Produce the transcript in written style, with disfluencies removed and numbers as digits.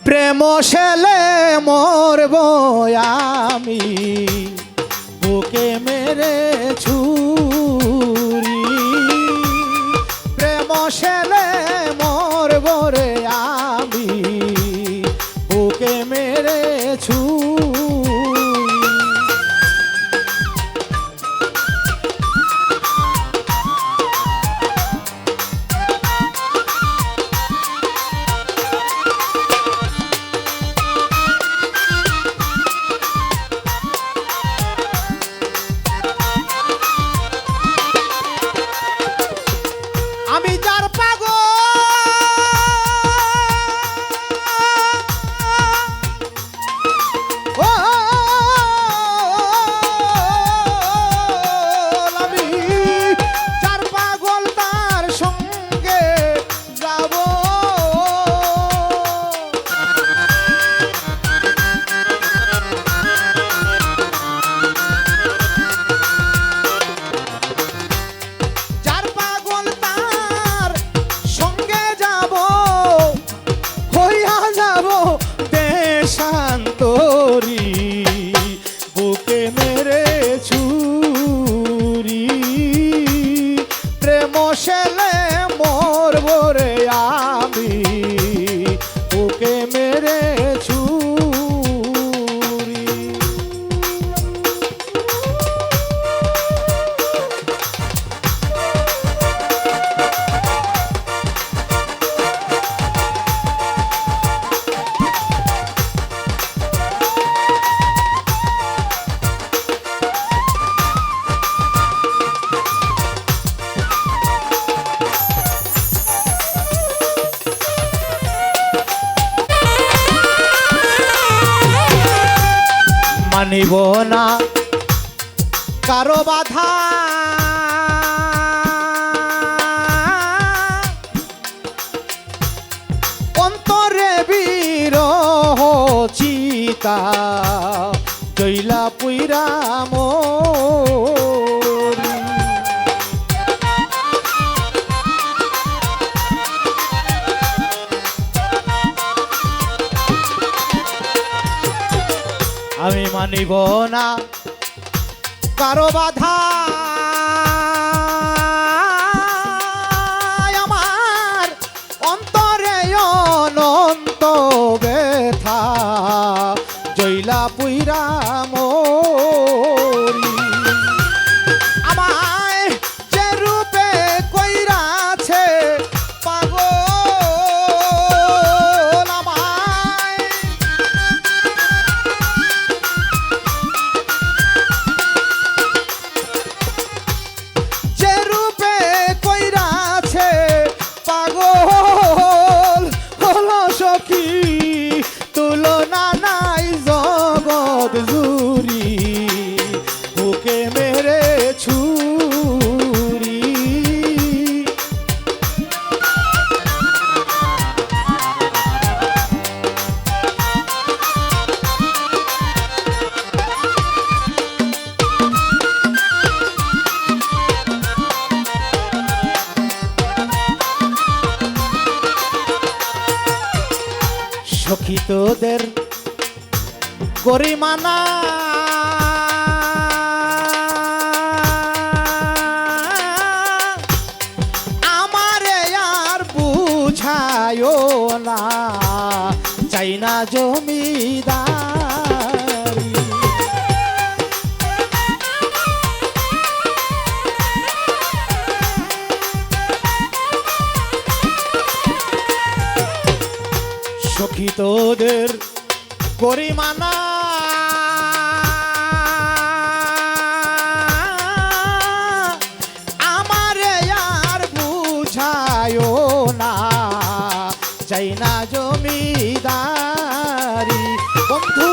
প্রেম শেলে মরব আমি বুকে মেরে ছুরি প্রেম শেলে মরব রে আমি বুকে মেরে ছুরি আমি যার পাগল ও আমি যার পাগল তার সঙ্গে যাব শান্তরি বুকে মেরে ছুরি প্রেম শেলে মরব রে আমি বুকে মেরে ছুরি মানিব না কারো বাধা অন্তরে বিরহ চিতা জৈলা পুইরা মরি আমি মানিব না কারো বাধা আমার অন্তরে অনন্ত ব্যথা জৈলা পুইরা মরি আমায় যে রূপে কইরাছে পাগল তুলনা নাই জগৎ জুরি বুকে মেরে ছুরি সখী তোদের গরিমানা আমারে আর বুঝায়ও না চাই না জমিদারি সখী তোদের গরিমানা আমারে আর বুঝায়ও না চাই না জমিদারি বন্ধু